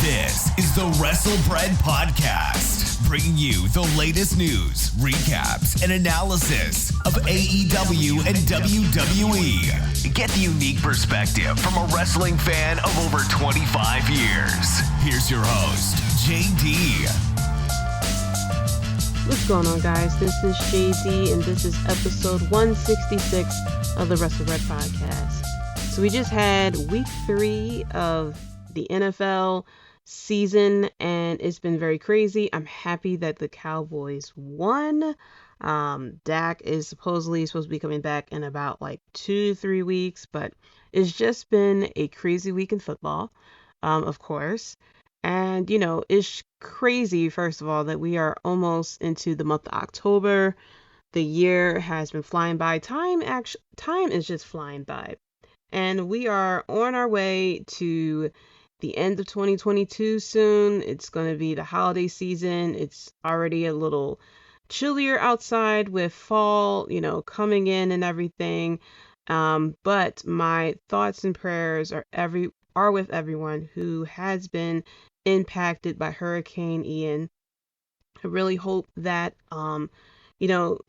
This is the Wrestlebread Podcast, bringing you the latest news, recaps, and analysis of AEW and WWE. Get the unique perspective from a wrestling fan of over 25 years. Here's your host, Jaydee. What's going on, guys? This is Jaydee, and this is episode 166 of the Wrestlebread Podcast. So we just had week 3 of the NFL season, and it's been very crazy. I'm happy that the Cowboys won. Dak is supposed to be coming back in about 2-3 weeks, but it's just been a crazy week in football, of course. And, it's crazy, first of all, that we are almost into the month of October. The year has been flying by. Time is just flying by. And we are on our way to the end of 2022 soon. It's going to be the holiday season. It's already a little chillier outside with fall, coming in and everything. But my thoughts and prayers are with everyone who has been impacted by Hurricane Ian. I really hope that,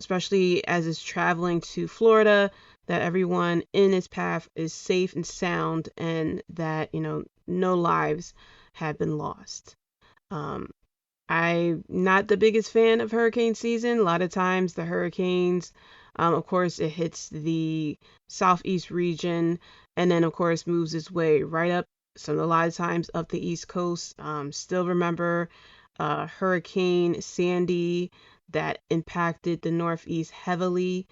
especially as it's traveling to Florida, that everyone in its path is safe and sound, and that, no lives have been lost. I'm not the biggest fan of hurricane season. A lot of times the hurricanes, of course, it hits the southeast region and then, of course, moves its way right up. So a lot of times up the East Coast. Still remember Hurricane Sandy that impacted the Northeast heavily.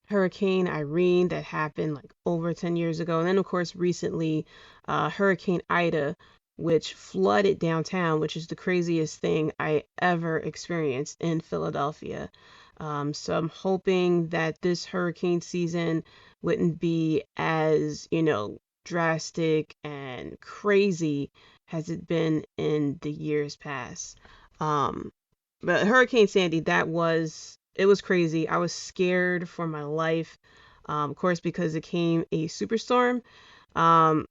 Hurricane Irene that happened over 10 years ago. And then, of course, recently, Hurricane Ida, which flooded downtown, which is the craziest thing I ever experienced in Philadelphia. So I'm hoping that this hurricane season wouldn't be as, drastic and crazy as it been in the years past. But Hurricane Sandy, it was crazy. I was scared for my life, of course, because it came a superstorm. A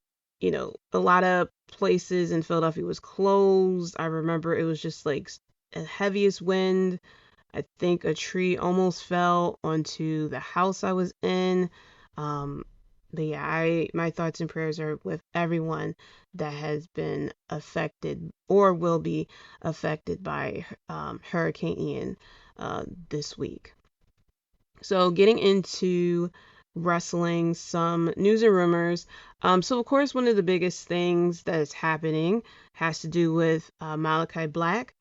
lot of places in Philadelphia was closed. I remember it was just the heaviest wind. I think a tree almost fell onto the house I was in. But yeah, my thoughts and prayers are with everyone that has been affected or will be affected by Hurricane Ian this week. So getting into wrestling, some news and rumors. So of course, one of the biggest things that is happening has to do with Malakai Black.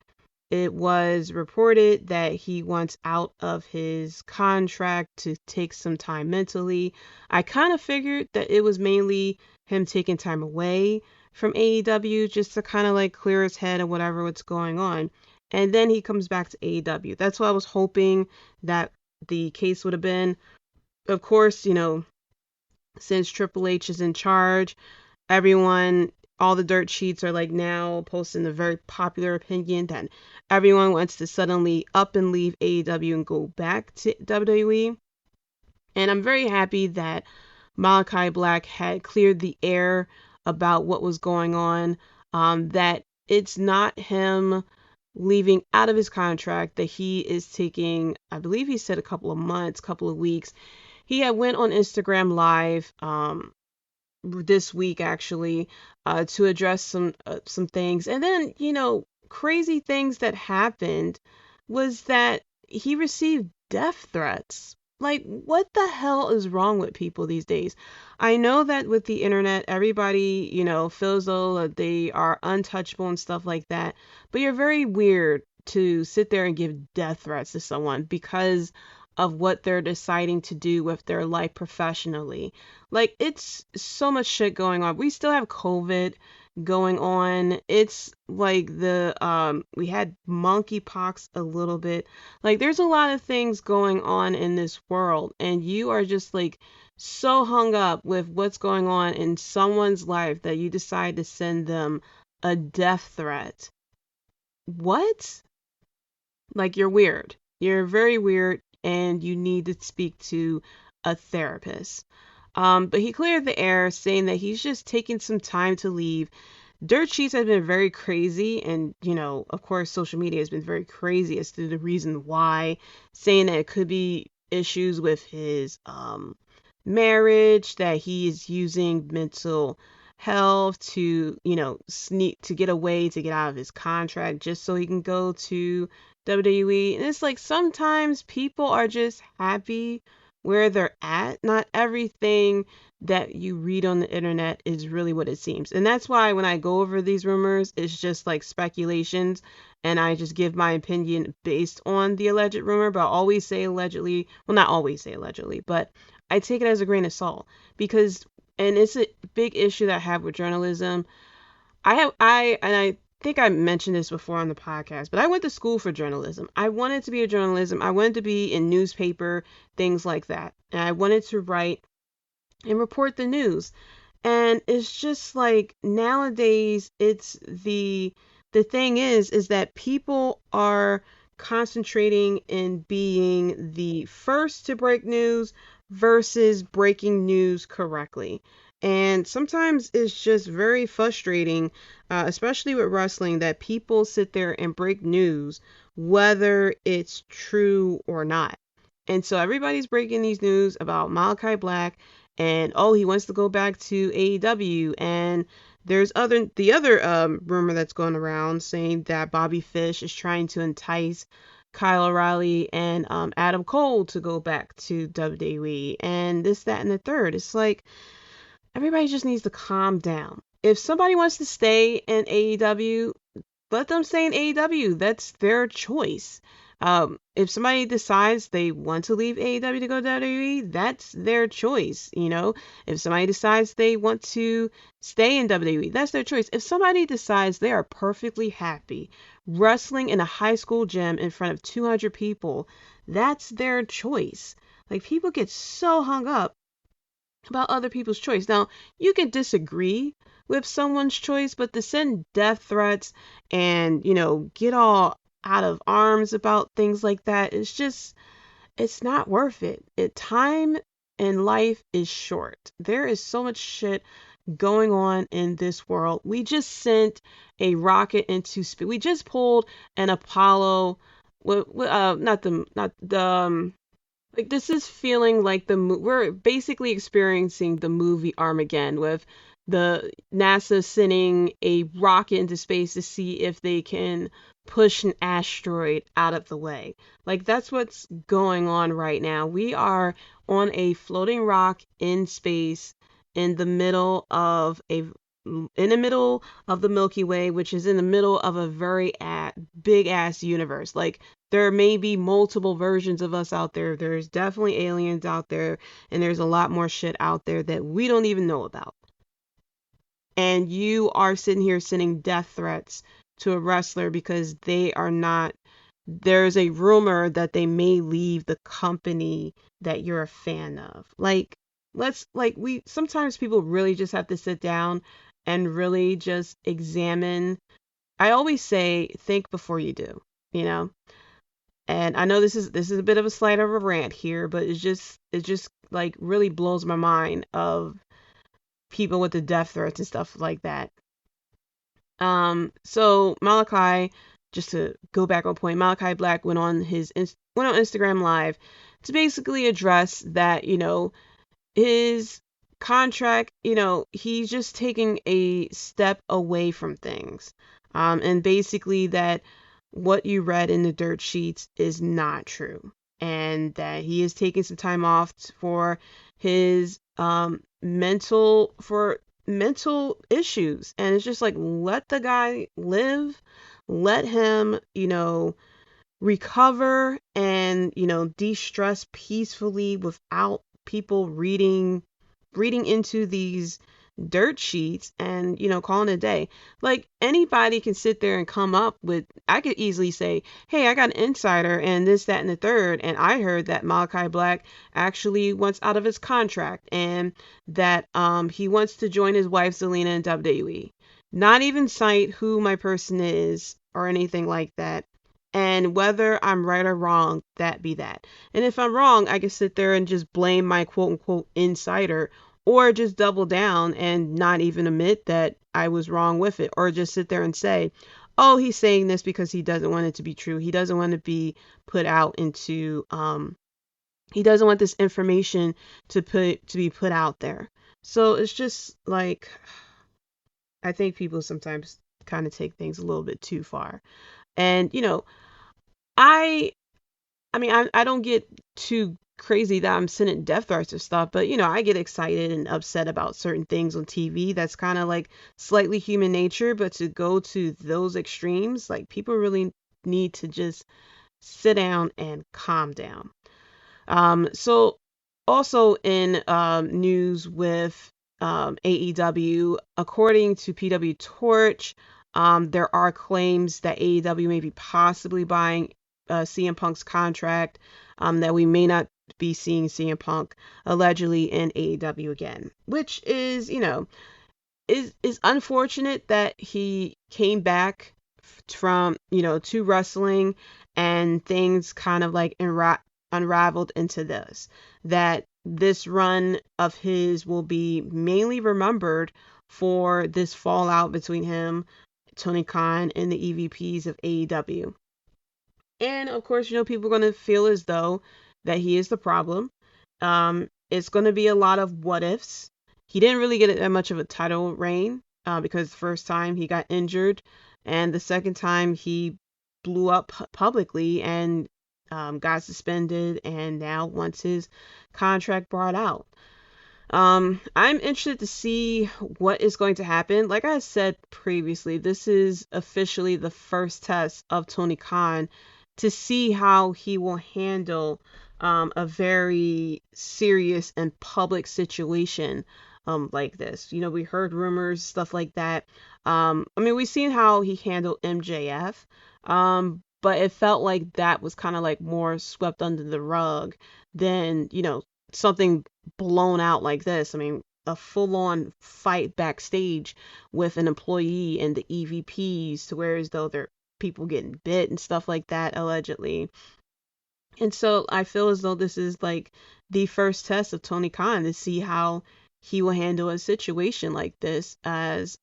It was reported that he wants out of his contract to take some time mentally. I kind of figured that it was mainly him taking time away from AEW just to kind of clear his head of what's going on. And then he comes back to AEW. That's what I was hoping that the case would have been. Of course, since Triple H is in charge, all the dirt sheets are now posting the very popular opinion that everyone wants to suddenly up and leave AEW and go back to WWE. And I'm very happy that Malakai Black had cleared the air about what was going on, that it's not him leaving out of his contract, that he is taking, I believe he said a couple of months, couple of weeks. He had went on Instagram Live, this week actually, to address some things. And then, crazy things that happened was that he received death threats. What the hell is wrong with people these days? I know that with the internet, everybody, feels though they are untouchable and stuff like that. But you're very weird to sit there and give death threats to someone because of what they're deciding to do with their life professionally. It's so much shit going on. We still have COVID going on. It's we had monkeypox a little bit. There's a lot of things going on in this world, and you are just so hung up with what's going on in someone's life that you decide to send them a death threat. What? You're weird. You're very weird, and you need to speak to a therapist. But he cleared the air, saying that he's just taking some time to leave, Dirt sheets have been very crazy, and of course, social media has been very crazy as to the reason why, saying that it could be issues with his marriage, that he is using mental health to, sneak to get away, to get out of his contract just so he can go to WWE. And it's like sometimes people are just happy where they're at. Not everything that you read on the internet is really what it seems. And that's why when I go over these rumors, it's just like speculations and I just give my opinion based on the alleged rumor, but I always say allegedly. Well, not always say allegedly, but I take it as a grain of salt because, and it's a big issue that I have with journalism. I think I mentioned this before on the podcast, but I went to school for journalism. I wanted to be a journalism. I wanted to be in newspaper, things like that. And I wanted to write and report the news. And it's just like nowadays it's the thing is that people are concentrating in being the first to break news versus breaking news correctly. And sometimes it's just very frustrating, especially with wrestling, that people sit there and break news, whether it's true or not. And so everybody's breaking these news about Malakai Black and oh, he wants to go back to AEW. And there's the other rumor that's going around saying that Bobby Fish is trying to entice Kyle O'Reilly and Adam Cole to go back to WWE and this, that, and the third. It's like everybody just needs to calm down. If somebody wants to stay in AEW, let them stay in AEW. That's their choice. If somebody decides they want to leave AEW to go to WWE, that's their choice. If somebody decides they want to stay in WWE, that's their choice. If somebody decides they are perfectly happy wrestling in a high school gym in front of 200 people, that's their choice. Like, people get so hung up about other people's choice. Now, you can disagree with someone's choice, but to send death threats and, get all out of arms about things like that, it's not worth it. Time in life is short. There is so much shit going on in this world. We just sent a rocket into space. We just pulled an Apollo, not the like, this is feeling like we're basically experiencing the movie Armageddon with the NASA sending a rocket into space to see if they can push an asteroid out of the way. Like, that's what's going on right now. We are on a floating rock in space in the middle of the Milky Way, which is in the middle of a very big ass universe. Like, there may be multiple versions of us out there. There's definitely aliens out there, and there's a lot more shit out there that we don't even know about. And you are sitting here sending death threats to a wrestler because they are not. There's a rumor that they may leave the company that you're a fan of. Sometimes people really just have to sit down and really just examine. I always say, think before you do, And I know this is a bit of a slight of a rant here, but it just like really blows my mind of people with the death threats and stuff like that. So Malakai, just to go back on point, Malakai Black went on Instagram Live to basically address that, his contract, he's just taking a step away from things. And basically that what you read in the dirt sheets is not true. And that he is taking some time off for his mental issues. And it's just like, let the guy live, let him, recover and, de-stress peacefully without people reading into these dirt sheets and, calling it a day. Like, anybody can sit there and come up with, I could easily say, hey, I got an insider and this, that, and the third, and I heard that Malakai Black actually wants out of his contract and that he wants to join his wife Zelina in WWE. Not even cite who my person is or anything like that. And whether I'm right or wrong, that be that. And if I'm wrong, I can sit there and just blame my quote unquote insider or just double down and not even admit that I was wrong with it, or just sit there and say, oh, he's saying this because he doesn't want it to be true. He doesn't want to be put out into, he doesn't want this information to be put out there. So it's just like, I think people sometimes kind of take things a little bit too far. And, I I don't get too crazy that I'm sending death threats or stuff, but I get excited and upset about certain things on TV. That's kind of like slightly human nature, but to go to those extremes, like people really need to just sit down and calm down. So also in news with AEW, according to PW Torch, there are claims that AEW may be possibly buying CM Punk's contract, that we may not be seeing CM Punk allegedly in AEW again, which is, is unfortunate that he came back from, to wrestling and things kind of like unraveled into this, that this run of his will be mainly remembered for this fallout between him, Tony Khan, and the EVPs of AEW. And of course, people are going to feel as though that he is the problem. It's going to be a lot of what ifs. He didn't really get that much of a title reign, because the first time he got injured, and the second time he blew up publicly and got suspended, and now wants his contract brought out. I'm interested to see what is going to happen. Like I said previously, this is officially the first test of Tony Khan to see how he will handle a very serious and public situation like this. We heard rumors, stuff like that. We've seen how he handled MJF, but it felt like that was kind of like more swept under the rug than, something blown out like this. A full-on fight backstage with an employee and the EVPs, to where as though they're people getting bit and stuff like that, allegedly. And so I feel as though this is like the first test of Tony Khan to see how he will handle a situation like this as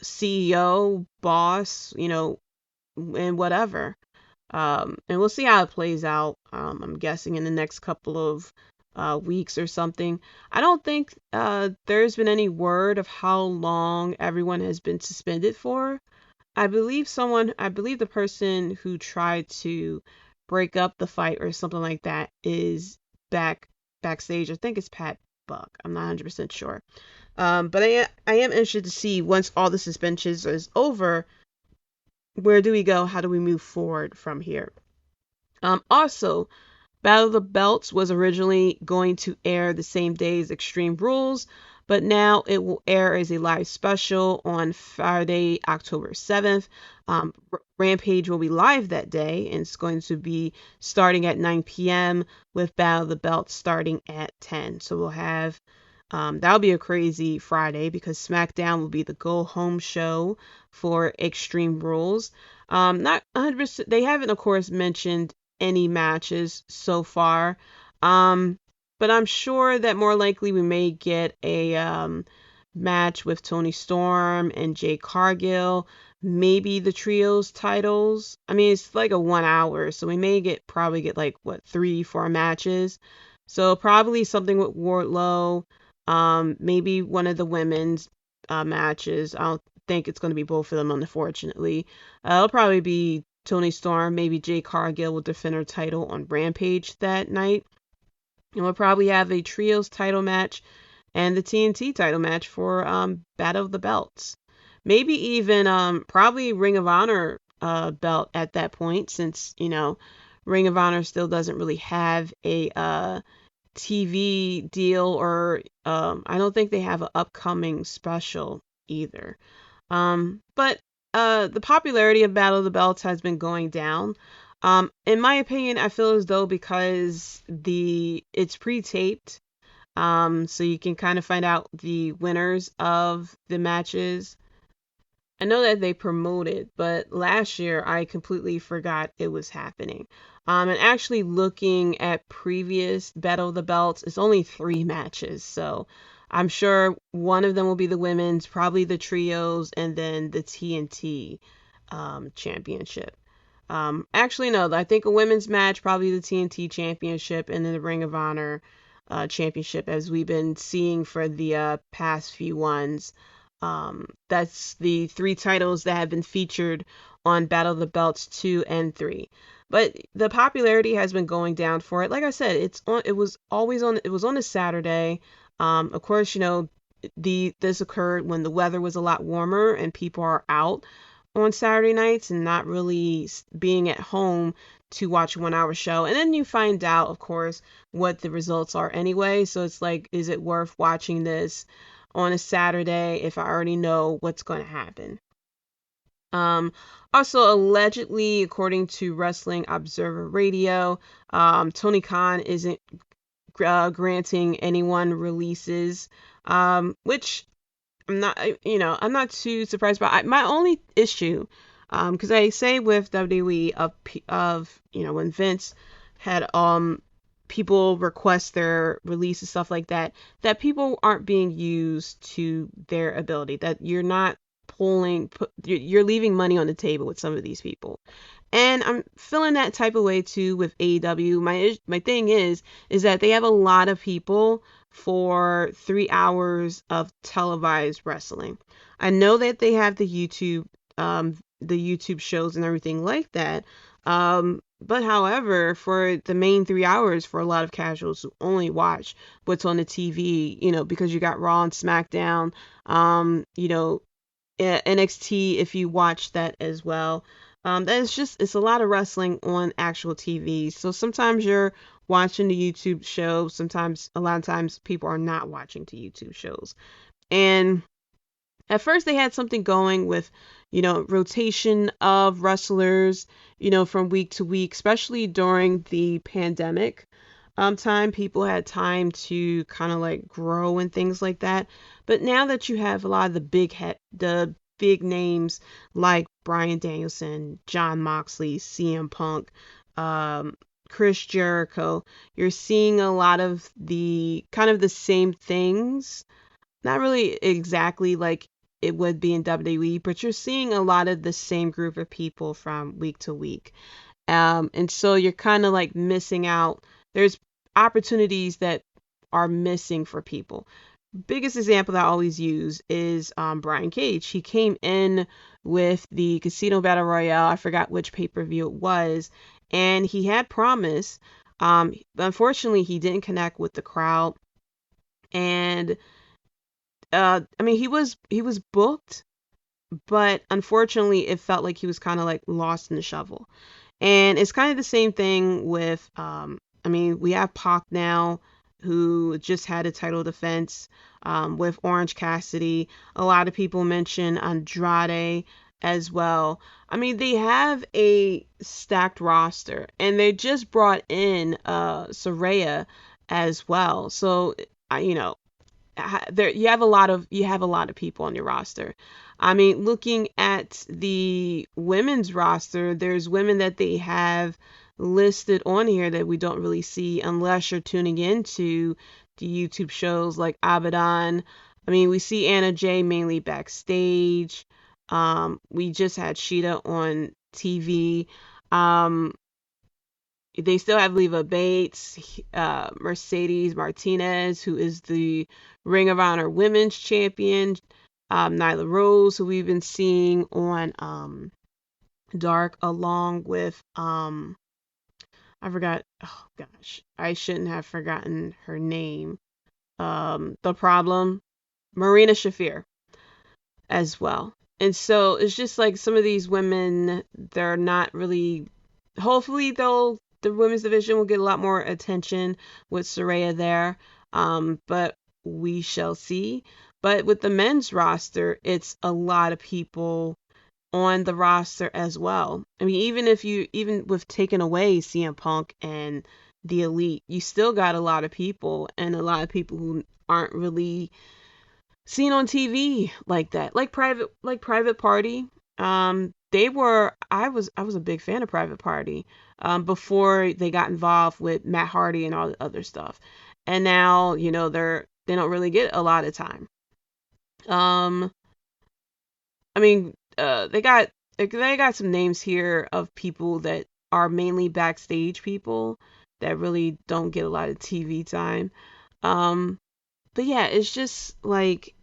CEO, boss, and whatever. And we'll see how it plays out. I'm guessing in the next couple of weeks or something. I don't think there's been any word of how long everyone has been suspended for. I believe the person who tried to break up the fight or something like that backstage. I think it's Pat Buck. I'm not 100% sure. But I am interested to see, once all the suspensions is over, where do we go? How do we move forward from here? Also, Battle of the Belts was originally going to air the same day as Extreme Rules, but now it will air as a live special on Friday, October 7th. Rampage will be live that day, and it's going to be starting at 9 p.m. with Battle of the Belts starting at 10. So we'll have, that'll be a crazy Friday, because SmackDown will be the go-home show for Extreme Rules. Not 100%, they haven't, of course, mentioned any matches so far. But I'm sure that more likely we may get a match with Tony Storm and Jade Cargill, maybe the trios titles. It's like a 1 hour, so we may probably get like 3-4 matches. So probably something with Wardlow, maybe one of the women's matches. I don't think it's going to be both of them, unfortunately. It'll probably be Tony Storm, maybe Jade Cargill will defend her title on Rampage that night. And we'll probably have a trios title match and the TNT title match for Battle of the Belts. Maybe even probably Ring of Honor belt at that point, since, Ring of Honor still doesn't really have a TV deal, or I don't think they have an upcoming special either. But the popularity of Battle of the Belts has been going down. In my opinion, I feel as though because it's pre-taped, so you can kind of find out the winners of the matches. I know that they promoted, but last year I completely forgot it was happening. And actually looking at previous Battle of the Belts, it's only 3 matches. So I'm sure one of them will be the women's, probably the trios, and then the TNT championship. Actually, no, I think a women's match, probably the TNT championship, and then the Ring of Honor championship, as we've been seeing for the past few ones. That's the 3 titles that have been featured on Battle of the Belts 2 and 3. But the popularity has been going down for it. Like I said, it was always on. It was on a Saturday. Of course, this occurred when the weather was a lot warmer and people are out on Saturday nights and not really being at home to watch a 1 hour show. And then you find out, of course, what the results are anyway. So it's like, is it worth watching this on a Saturday if I already know what's going to happen? Um, Also, allegedly, according to Wrestling Observer Radio, Tony Khan isn't granting anyone releases, which I'm not too surprised by. My only issue, because I say with WWE when Vince had people request their release and stuff like that, that people aren't being used to their ability, that you're not you're leaving money on the table with some of these people. And I'm feeling that type of way too with AEW. My thing is that they have a lot of people for 3 hours of televised wrestling. I know that they have the YouTube shows and everything like that. But however, for the main 3 hours, for a lot of casuals who only watch what's on the TV, because you got Raw and Smackdown, NXT, if you watch that as well. It's a lot of wrestling on actual TV. So sometimes you're watching the YouTube show. A lot of times people are not watching the YouTube shows. And at first they had something going with, rotation of wrestlers, from week to week, especially during the pandemic time. People had time to kind of like grow and things like that. But now that you have a lot of the big names like Bryan Danielson, Jon Moxley, CM Punk, Chris Jericho, you're seeing a lot of the kind of the same things. Not really exactly like it would be in WWE, but you're seeing a lot of the same group of people from week to week. And so you're kind of like missing out. There's opportunities that are missing for people. Biggest example that I always use is Brian Cage. He came in with the Casino Battle Royale. I forgot which pay-per-view it was, and he had promise. Unfortunately, he didn't connect with the crowd, and he was booked, but unfortunately, it felt like he was kind of like lost in the shuffle. And it's kind of the same thing with we have Pac now, who just had a title defense with Orange Cassidy. A lot of people mention Andrade as well. They have a stacked roster, and they just brought in Saraya as well. So, there you have a lot of people on your roster. Looking at the women's roster, there's women that they have listed on here that we don't really see unless you're tuning into the YouTube shows like Abaddon. We see Anna Jay mainly backstage. We just had Sheeta on TV. They still have Leva Bates, Mercedes Martinez, who is the Ring of Honor Women's Champion, Nyla Rose, who we've been seeing on Dark, along with I forgot. Oh gosh, I shouldn't have forgotten her name. The Problem, Marina Shafir, as well. And so it's just like some of these women, they're not really. Hopefully, the women's division will get a lot more attention with Saraya there. But we shall see. But with the men's roster, it's a lot of people on the roster as well. Even with taking away CM Punk and the Elite, you still got a lot of people, and a lot of people who aren't really seen on TV like that, like Private Party. I was a big fan of Private Party before they got involved with Matt Hardy and all the other stuff, and now they don't really get a lot of time. Um, I mean, they got some names here of people that are mainly backstage people that really don't get a lot of TV time. Um, but yeah, it's just like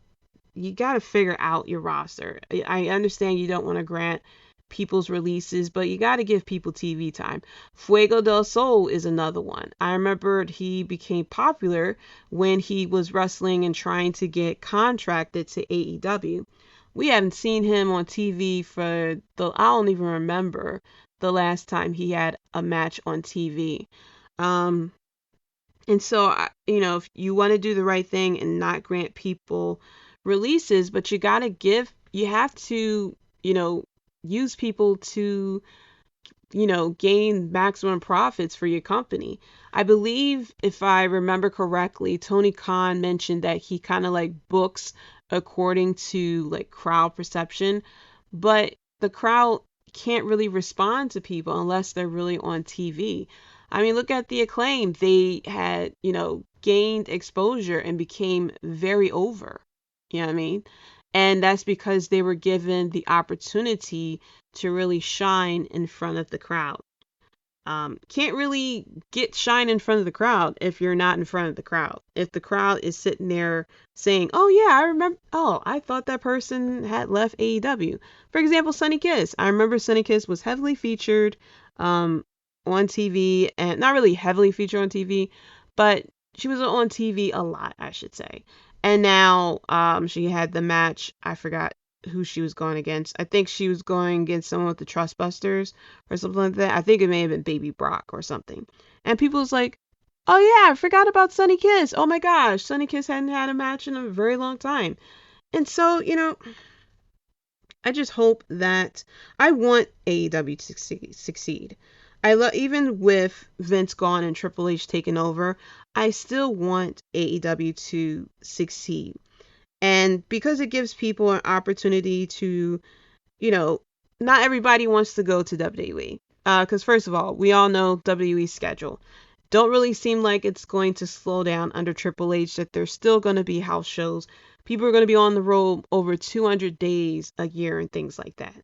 you got to figure out your roster. I understand you don't want to grant people's releases, but you got to give people TV time. Fuego del Sol is another one. I remember he became popular when he was wrestling and trying to get contracted to AEW. We haven't seen him on TV I don't even remember the last time he had a match on TV. Um, and so, if you want to do the right thing and not grant people releases, but you have to, use people to, gain maximum profits for your company. I believe, if I remember correctly, Tony Khan mentioned that he kind of like books according to like crowd perception, but the crowd can't really respond to people unless they're really on TV. I mean, look at the Acclaim. They had, gained exposure and became very over. You know what I mean? And that's because they were given the opportunity to really shine in front of the crowd. Can't really get shine in front of the crowd if you're not in front of the crowd. If the crowd is sitting there saying, "Oh yeah, I remember. Oh, I thought that person had left AEW." For example, Sunny Kiss. I remember Sunny Kiss was heavily featured on TV, and not really heavily featured on TV, but she was on TV a lot, I should say. And now she had the match. I forgot who she was going against. I think she was going against someone with the Trustbusters or something like that. I think it may have been Baby Brock or something. And people was like, "Oh yeah, I forgot about Sunny Kiss. Oh my gosh, Sunny Kiss hadn't had a match in a very long time." And so, I just hope that I want AEW to succeed. Even with Vince gone and Triple H taking over, I still want AEW to succeed. And because it gives people an opportunity to, you know, not everybody wants to go to WWE. Because first of all, we all know WWE's schedule. Don't really seem like it's going to slow down under Triple H, that there's still going to be house shows. People are going to be on the road over 200 days a year and things like that.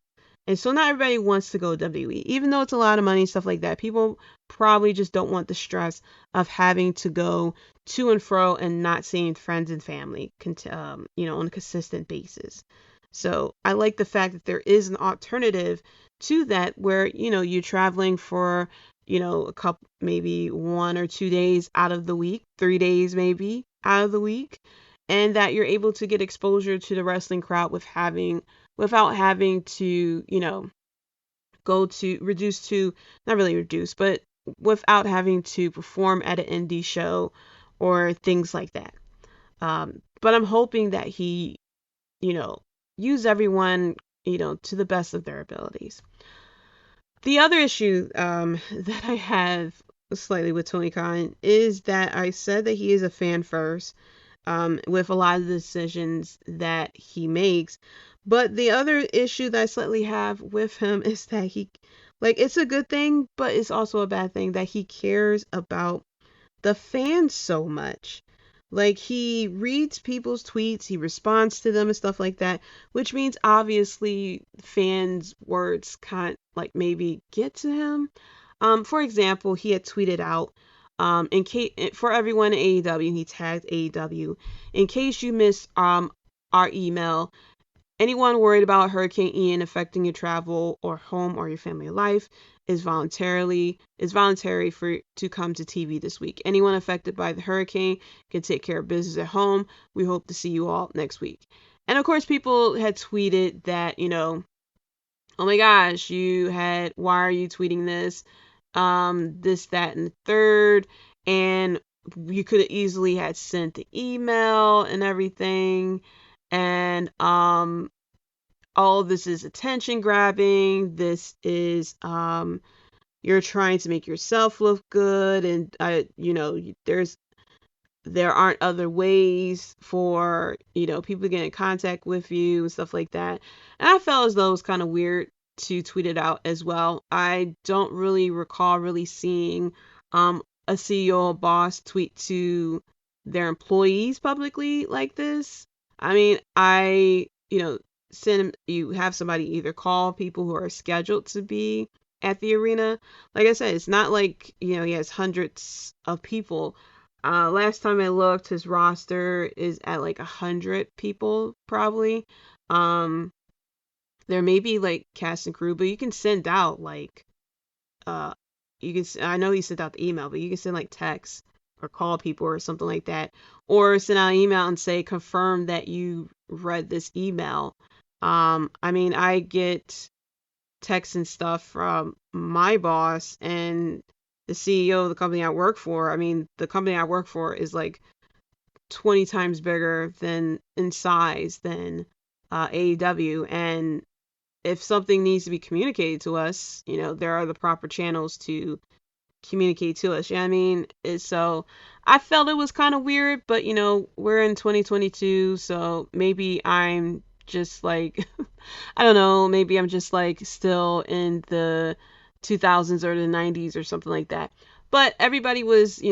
And so not everybody wants to go to WWE, even though it's a lot of money, stuff like that. People probably just don't want the stress of having to go to and fro and not seeing friends and family, on a consistent basis. So I like the fact that there is an alternative to that where, you're traveling for, a couple, maybe 1 or 2 days out of the week, 3 days maybe out of the week, and that you're able to get exposure to the wrestling crowd without having to, go to reduce to, not really reduce, but without having to perform at an indie show or things like that. But I'm hoping that he, you know, use everyone, to the best of their abilities. The other issue that I have slightly with Tony Khan is that I said that he is a fan first with a lot of the decisions that he makes. But the other issue that I slightly have with him is that it's a good thing, but it's also a bad thing that he cares about the fans so much. Like, he reads people's tweets, he responds to them and stuff like that, which means obviously fans' words can't, like, maybe get to him. For example, he had tweeted out, in case for everyone in AEW, he tagged AEW. In case you missed our email, anyone worried about Hurricane Ian affecting your travel or home or your family life is voluntary to come to TV this week. Anyone affected by the hurricane can take care of business at home. We hope to see you all next week. And of course, people had tweeted that, oh my gosh, why are you tweeting this? This, that, and the third. And you could have easily had sent the email and everything. And all of this is attention grabbing. This is you're trying to make yourself look good, and there's there aren't other ways for, people to get in contact with you and stuff like that. And I felt as though it was kind of weird to tweet it out as well. I don't really recall really seeing a CEO or boss tweet to their employees publicly like this. I mean, you have somebody either call people who are scheduled to be at the arena. Like I said, it's not like, he has hundreds of people. Last time I looked, his roster is at like 100 people probably. There may be like cast and crew, but you can send out like uh I know he sent out the email, but you can send like text or call people or something like that, or send out an email and say confirm that you read this email. I mean, I get texts and stuff from my boss and the CEO of the company I work for. I mean, the company I work for is like 20 times bigger than in size than AEW, and if something needs to be communicated to us, there are the proper channels to communicate to us. You know what I mean? So I felt it was kind of weird, but we're in 2022, so maybe I'm just like, I don't know, maybe I'm just like still in the 2000s or the 90s or something like that. But everybody was,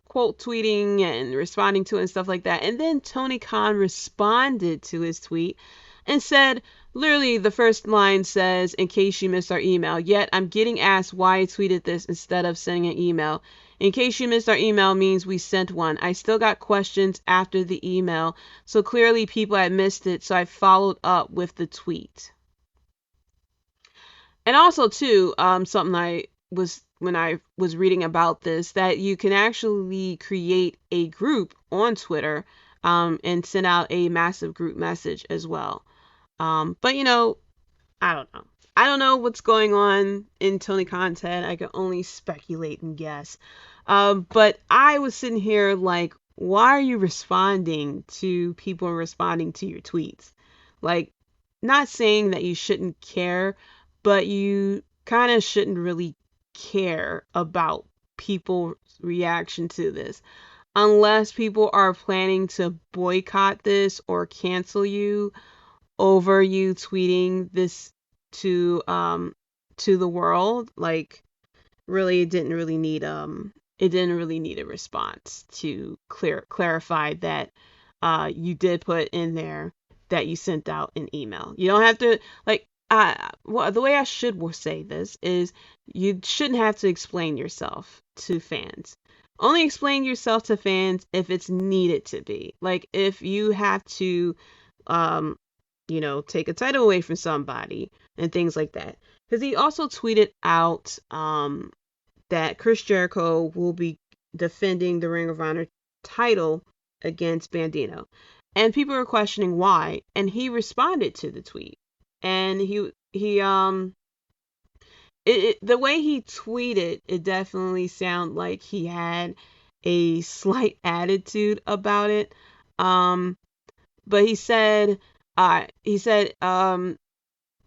quote tweeting and responding to it and stuff like that. And then Tony Khan responded to his tweet and said, literally, the first line says, in case you missed our email, yet I'm getting asked why I tweeted this instead of sending an email. In case you missed our email means we sent one. I still got questions after the email, so clearly people had missed it, so I followed up with the tweet. And also, too, something when I was reading about this, that you can actually create a group on Twitter, and send out a massive group message as well. But I don't know. I don't know what's going on in Tony Khan's head. I can only speculate and guess. But I was sitting here like, why are you responding to people responding to your tweets? Like, not saying that you shouldn't care, but you kind of shouldn't really care about people's reaction to this. Unless people are planning to boycott this or cancel you over you tweeting this to the world, like, really, it didn't really need a response to clarify that you did put in there that you sent out an email. You don't have to, like, well, the way I should say this is, you shouldn't have to explain yourself to fans. Only explain yourself to fans if it's needed to be. Like, if you have to take a title away from somebody and things like that. Because he also tweeted out that Chris Jericho will be defending the Ring of Honor title against Bandito. And people were questioning why, and he responded to the tweet. And the way he tweeted, it definitely sounded like he had a slight attitude about it. But he said,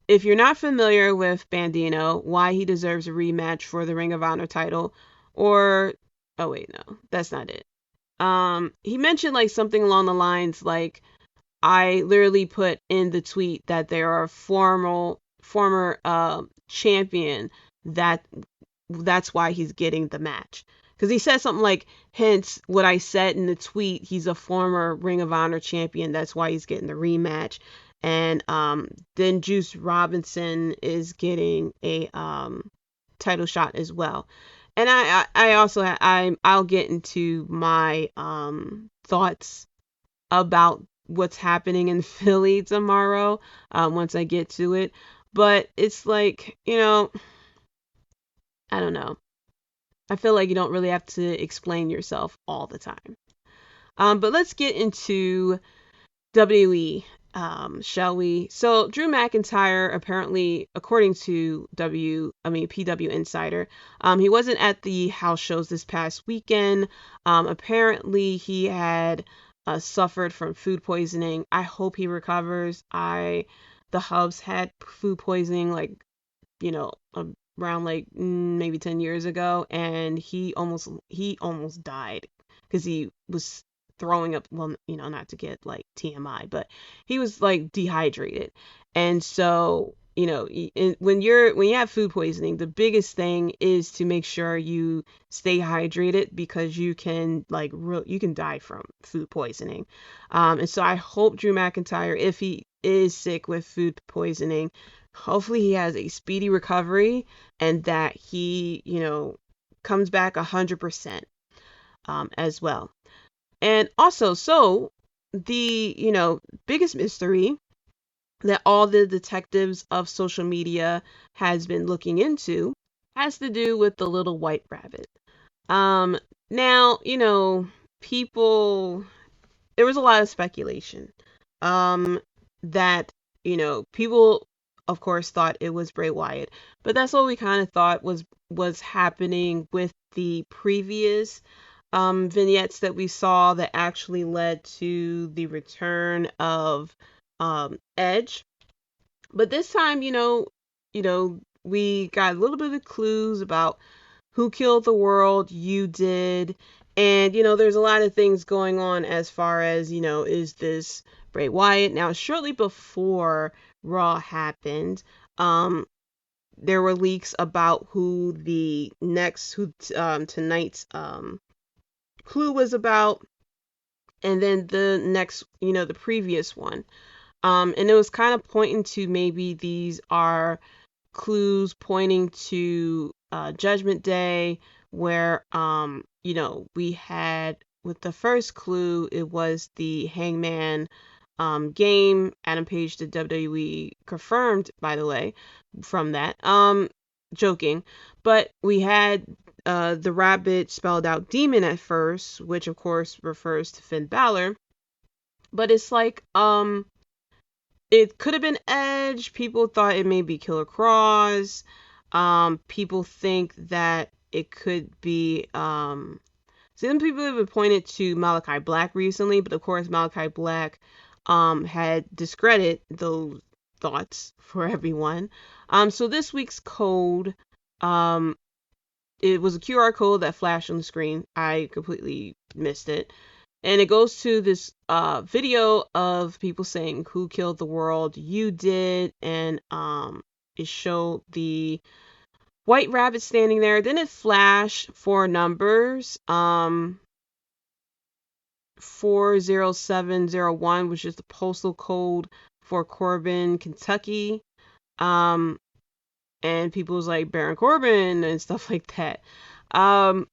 if you're not familiar with Bandito, why he deserves a rematch for the Ring of Honor title, or, oh wait, no, that's not it. He mentioned like something along the lines like, I literally put in the tweet that there are former champion that's why he's getting the match. Because he said something like, hence what I said in the tweet, he's a former Ring of Honor champion, that's why he's getting the rematch. And then Juice Robinson is getting a title shot as well. And I'll get into my thoughts about what's happening in Philly tomorrow once I get to it. But it's like, I don't know. I feel like you don't really have to explain yourself all the time. But let's get into WWE, shall we? So Drew McIntyre, apparently, according to PW Insider, he wasn't at the house shows this past weekend. Apparently he had suffered from food poisoning. I hope he recovers. The Hubs had food poisoning, like, around like maybe 10 years ago, and he almost died because he was throwing up, well, not to get like TMI, but he was like dehydrated. And so, when you have food poisoning, the biggest thing is to make sure you stay hydrated, because you can you can die from food poisoning. And so I hope Drew McIntyre, if he is sick with food poisoning, hopefully he has a speedy recovery, and that he, comes back 100%, as well. And also, so the, biggest mystery that all the detectives of social media has been looking into has to do with the little white rabbit. Now, people, there was a lot of speculation, that, people, of course, thought it was Bray Wyatt, but that's what we kind of thought was happening with the previous vignettes that we saw that actually led to the return of Edge. But this time, we got a little bit of clues about who killed the world. You did. And, there's a lot of things going on as far as, is this Bray Wyatt? Now, shortly before Raw happened, there were leaks about who tonight's clue was about, and then the next, the previous one. And it was kind of pointing to maybe these are clues pointing to Judgment Day, where, we had, with the first clue, it was the Hangman game. Adam Page, the WWE, confirmed, by the way, from that. Joking. But we had the rabbit spelled out demon at first, which of course refers to Finn Balor. But it's like, it could have been Edge. People thought it may be Killer Cross. People think that it could be, some people have been pointed to Malakai Black recently, but of course Malakai Black had discredited those thoughts for everyone. So this week's code, it was a QR code that flashed on the screen. I completely missed it. And it goes to this video of people saying, who killed the world? You did. And it showed the white rabbit standing there. Then it flashed 4 numbers. 40701, which is the postal code for Corbin, Kentucky. And people was like Baron Corbin and stuff like that.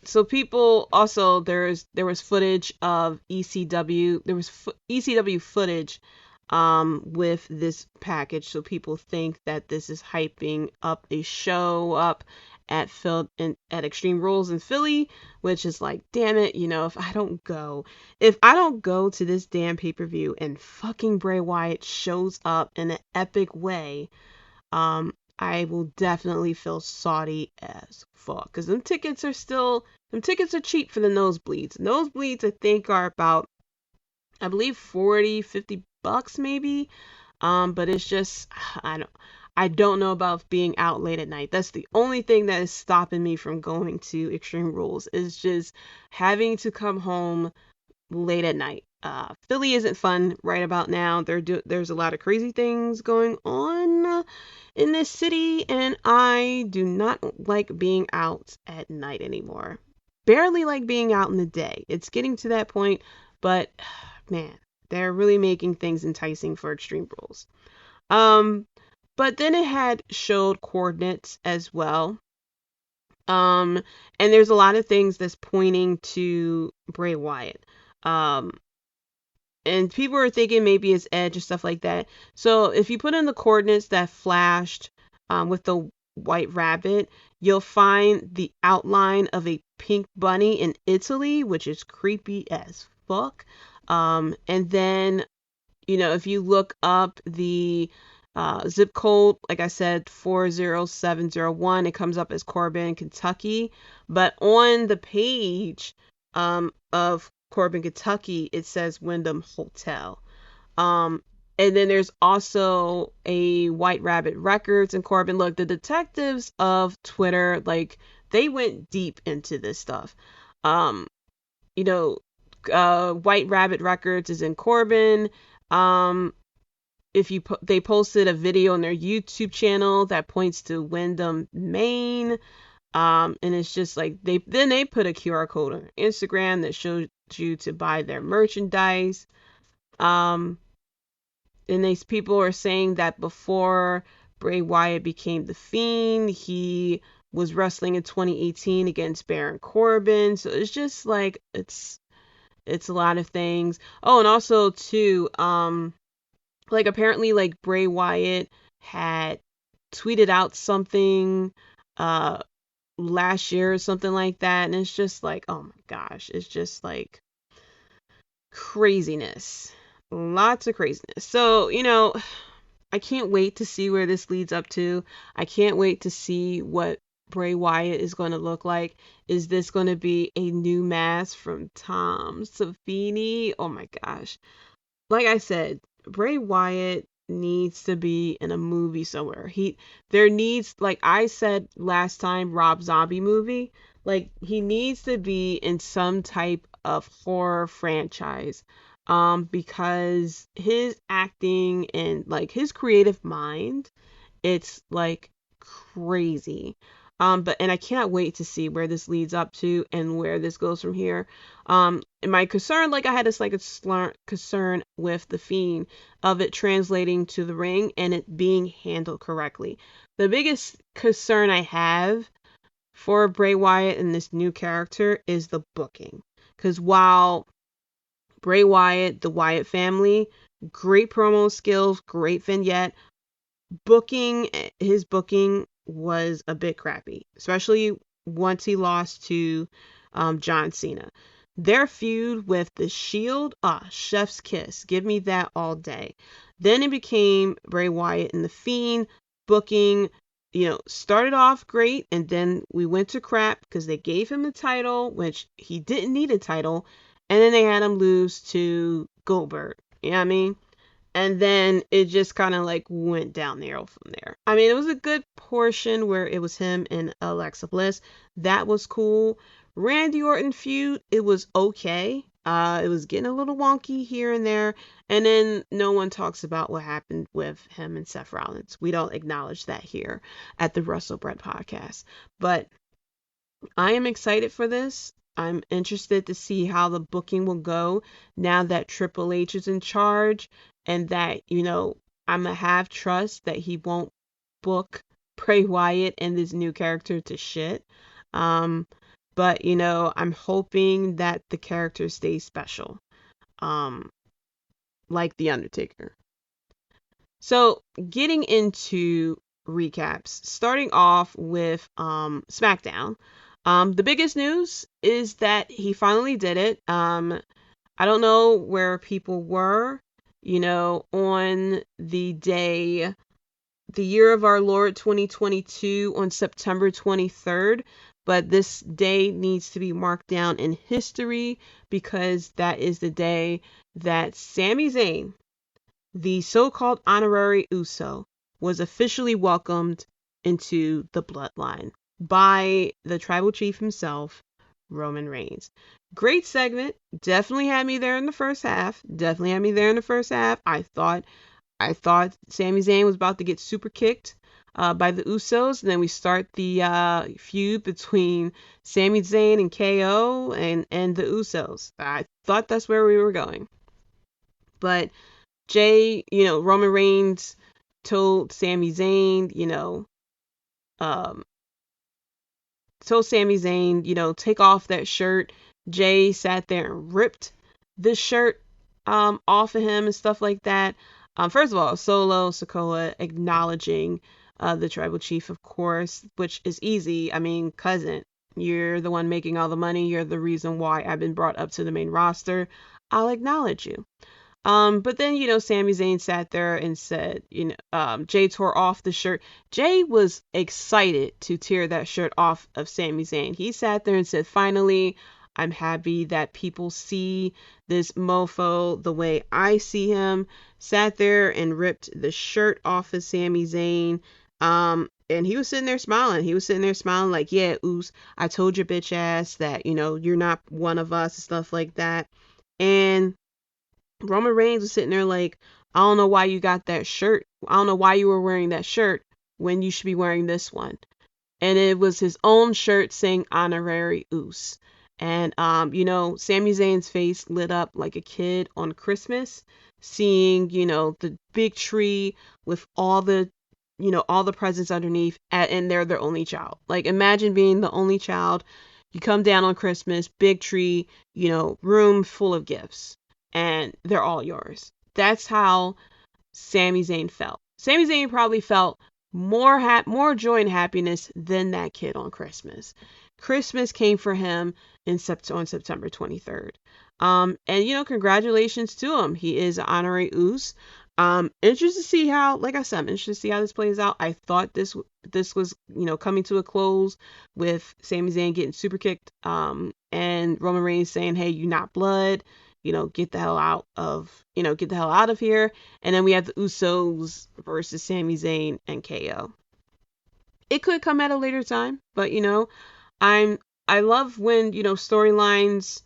So people also, there was footage of ECW. There was ECW footage with this package. So people think that this is hyping up a show up at Extreme Rules in Philly, which is like, damn it, if I don't go to this damn pay-per-view and fucking Bray Wyatt shows up in an epic way, I will definitely feel salty as fuck. Because them tickets are cheap for the nosebleeds. Nosebleeds, I think, are about, I believe, $40-$50 maybe. But it's just, I don't know about being out late at night. That's the only thing that is stopping me from going to Extreme Rules, is just having to come home late at night. Philly isn't fun right about now. There's a lot of crazy things going on in this city, and I do not like being out at night anymore. Barely like being out in the day. It's getting to that point, but man, they're really making things enticing for Extreme Rules. But then it had showed coordinates as well. And there's a lot of things that's pointing to Bray Wyatt. And people are thinking maybe it's Edge and stuff like that. So if you put in the coordinates that flashed with the white rabbit, you'll find the outline of a pink bunny in Italy, which is creepy as fuck. And then, if you look up the zip code, like I said, 40701, it comes up as Corbin, Kentucky. But on the page of Corbin, Kentucky, it says Wyndham Hotel. And then there's also a White Rabbit Records in Corbin. Look, the detectives of Twitter, like, they went deep into this stuff. White Rabbit Records is in Corbin. If you they posted a video on their YouTube channel that points to Windham, Maine. And it's just like they put a QR code on Instagram that shows you to buy their merchandise. And these people are saying that before Bray Wyatt became the Fiend, he was wrestling in 2018 against Baron Corbin. So it's just like it's a lot of things. Oh, and also too, like apparently like Bray Wyatt had tweeted out something last year or something like that, and it's just like, oh my gosh, it's just like craziness. Lots of craziness. So, I can't wait to see where this leads up to. I can't wait to see what Bray Wyatt is going to look like. Is this going to be a new mask from Tom Savini? Oh my gosh. Like I said, Bray Wyatt needs to be in a movie somewhere. There needs, like I said last time, Rob Zombie movie. Like, he needs to be in some type of horror franchise. Because his acting and like his creative mind, it's like crazy. And I cannot wait to see where this leads up to and where this goes from here. And my concern, like I had this like a concern with the Fiend of it translating to the ring and it being handled correctly. The biggest concern I have for Bray Wyatt and this new character is the booking. Because while Bray Wyatt, the Wyatt family, great promo skills, great vignette, his booking was a bit crappy, especially once he lost to John Cena. Their feud with the Shield, chef's kiss. Give me that all day. Then it became Bray Wyatt and the Fiend. Booking, started off great, and then we went to crap because they gave him the title, which he didn't need a title, and then they had him lose to Goldberg. You know what I mean? And then it just kind of like went downhill from there. I mean, it was a good portion where it was him and Alexa Bliss. That was cool. Randy Orton feud, it was okay. It was getting a little wonky here and there. And then no one talks about what happened with him and Seth Rollins. We don't acknowledge that here at the Wrestlebread podcast. But I am excited for this. I'm interested to see how the booking will go now that Triple H is in charge, and that, I'm going to have trust that he won't book Bray Wyatt and this new character to shit. But, I'm hoping that the character stays special. Like The Undertaker. So, getting into recaps, starting off with SmackDown. The biggest news is that he finally did it. I don't know where people were, on the day, the year of our Lord 2022 on September 23rd. But this day needs to be marked down in history because that is the day that Sami Zayn, the so-called honorary Uso, was officially welcomed into the Bloodline by the tribal chief himself, Roman Reigns. Great segment. Definitely had me there in the first half. I thought Sami Zayn was about to get super kicked by the Usos, and then we start the feud between Sami Zayn and KO and the Usos. I thought that's where we were going. But Roman Reigns told Sami Zayn, take off that shirt. Jay sat there and ripped the shirt off of him and stuff like that. First of all, Solo Sikoa acknowledging the tribal chief, of course, which is easy. I mean, cousin, you're the one making all the money. You're the reason why I've been brought up to the main roster. I'll acknowledge you. But then, Sami Zayn sat there and said, Jay tore off the shirt. Jay was excited to tear that shirt off of Sami Zayn. He sat there and said, finally, I'm happy that people see this mofo the way I see him. Sat there and ripped the shirt off of Sami Zayn. And he was sitting there smiling. Like, yeah, Oos, I told your bitch ass that, you're not one of us and stuff like that. And Roman Reigns was sitting there like, I don't know why you got that shirt. I don't know why you were wearing that shirt when you should be wearing this one. And it was his own shirt saying honorary Uce. And Sami Zayn's face lit up like a kid on Christmas, seeing, the big tree with all the presents underneath, and they're their only child. Like, imagine being the only child. You come down on Christmas, big tree, room full of gifts, and they're all yours. That's how Sami Zayn felt. Sami Zayn probably felt more joy and happiness than that kid on Christmas. Christmas came for him on September 23rd. And congratulations to him. He is an honorary Uce. Interested to see how, like I said, I'm interested to see how this plays out. I thought this was, coming to a close with Sami Zayn getting super kicked, and Roman Reigns saying, "Hey, you're not blood. Get the hell out of here." And then we have the Usos versus Sami Zayn and KO. It could come at a later time, but I love when, storylines,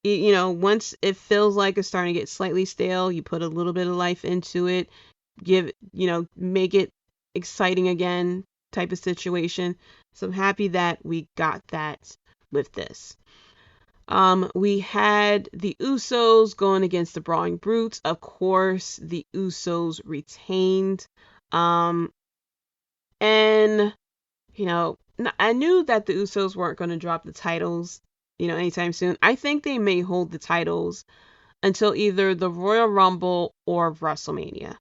once it feels like it's starting to get slightly stale, you put a little bit of life into it, make it exciting again type of situation. So I'm happy that we got that with this. We had the Usos going against the Brawling Brutes. Of course, the Usos retained. And, I knew that the Usos weren't going to drop the titles, anytime soon. I think they may hold the titles until either the Royal Rumble or WrestleMania.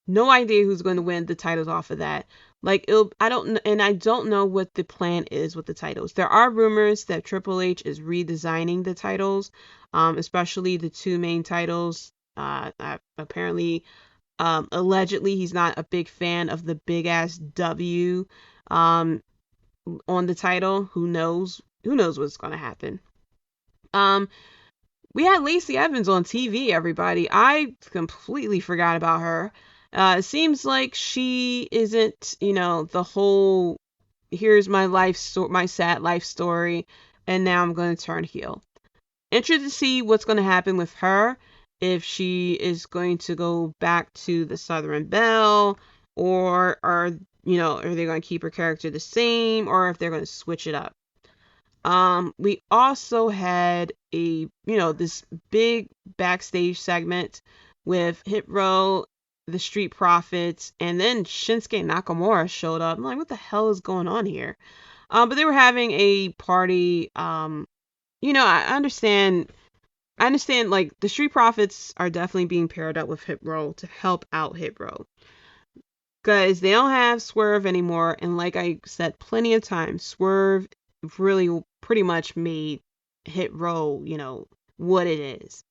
No idea who's going to win the titles off of that. I don't know what the plan is with the titles. There are rumors that Triple H is redesigning the titles, especially the two main titles. Apparently, allegedly, he's not a big fan of the big ass W on the title. Who knows? Who knows what's going to happen? We had Lacey Evans on TV, everybody. I completely forgot about her. It seems like she isn't, the whole, here's my my sad life story, and now I'm going to turn heel. Interested to see what's going to happen with her, if she is going to go back to the Southern Belle, or are they going to keep her character the same, or if they're going to switch it up. We also had this big backstage segment with Hit Row, the Street Profits, and then Shinsuke Nakamura showed up. I'm like, what the hell is going on here? But they were having a party. I understand, like, the Street Profits are definitely being paired up with Hit Row to help out Hit Row. Because they don't have Swerve anymore, and like I said plenty of times, Swerve really pretty much made Hit Row, what it is.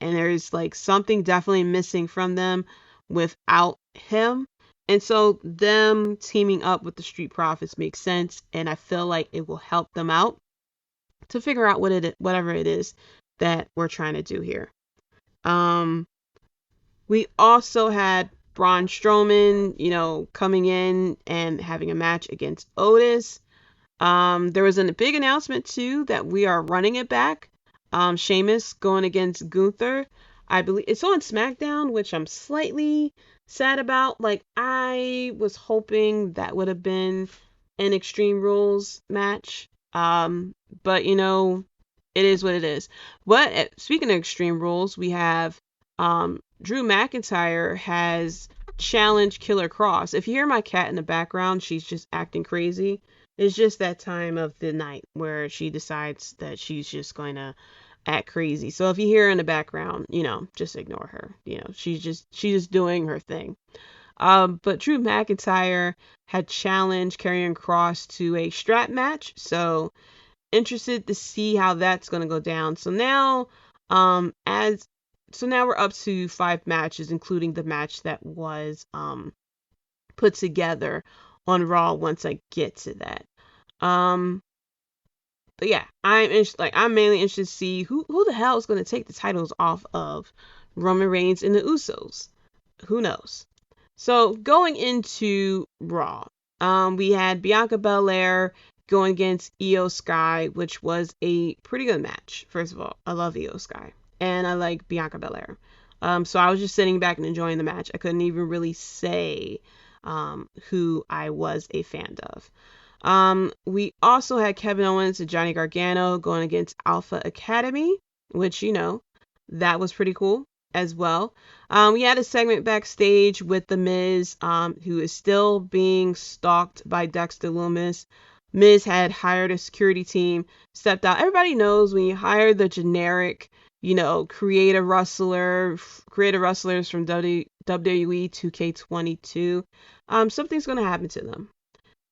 And there's like something definitely missing from them without him. And so them teaming up with the Street Profits makes sense, and I feel like it will help them out to figure out whatever it is that we're trying to do here. We also had Braun Strowman, coming in and having a match against Otis. There was a big announcement too that we are running it back. Sheamus going against Gunther. I believe it's on SmackDown, which I'm slightly sad about. Like, I was hoping that would have been an Extreme Rules match. But it is what it is. But speaking of Extreme Rules, we have Drew McIntyre has challenged Killer Kross. If you hear my cat in the background, she's just acting crazy. It's just that time of the night where she decides that she's just going to act crazy. So if you hear her in the background, just ignore her. She's just doing her thing. But Drew McIntyre had challenged Karrion Kross to a strap match. So interested to see how that's going to go down. So now, now we're up to 5 matches, including the match that was put together on Raw once I get to that. But yeah, I'm mainly interested to see who the hell is going to take the titles off of Roman Reigns and the Usos. Who knows? So going into Raw, we had Bianca Belair going against Io Sky, which was a pretty good match. First of all, I love Io Sky. and I like Bianca Belair. So I was just sitting back and enjoying the match. I couldn't even really say who I was a fan of. We also had Kevin Owens and Johnny Gargano going against Alpha Academy, which, that was pretty cool as well. We had a segment backstage with The Miz, who is still being stalked by Dexter Lumis. Miz had hired a security team, stepped out. Everybody knows when you hire the generic, creative wrestlers from WWE 2K22, something's going to happen to them.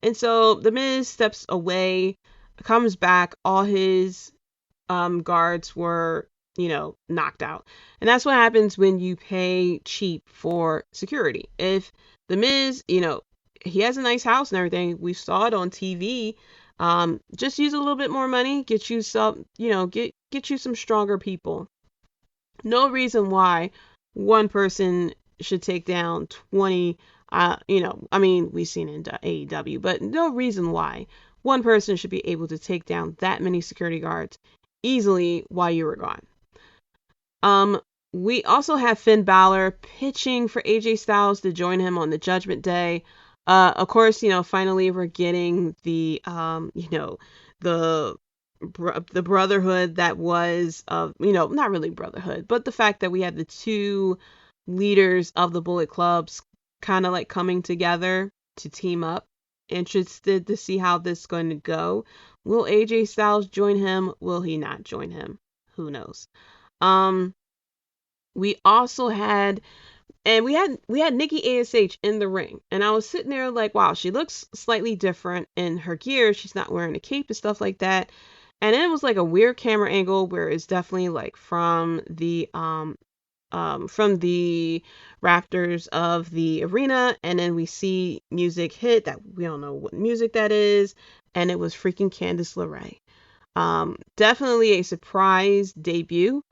And so The Miz steps away, comes back, all his guards were, knocked out. And that's what happens when you pay cheap for security. If The Miz, he has a nice house and everything, we saw it on TV, just use a little bit more money, get you some, get you some stronger people. No reason why one person should take down 20, we've seen it in AEW, but no reason why one person should be able to take down that many security guards easily while you were gone. We also have Finn Balor pitching for AJ Styles to join him on the Judgment Day. Of course, finally we're getting the, the brotherhood that was, not really brotherhood, but the fact that we had the two leaders of the Bullet Clubs kind of like coming together to team up. Interested to see how this is going to go. Will AJ Styles join him? Will he not join him? Who knows? We also had, and we had Nikki ASH in the ring, and I was sitting there like, wow, she looks slightly different in her gear. She's not wearing a cape and stuff like that. And it was like a weird camera angle where it's definitely like from the rafters of the arena, and then we see music hit that we don't know what music that is, and it was freaking Candice LeRae. Definitely a surprise debut.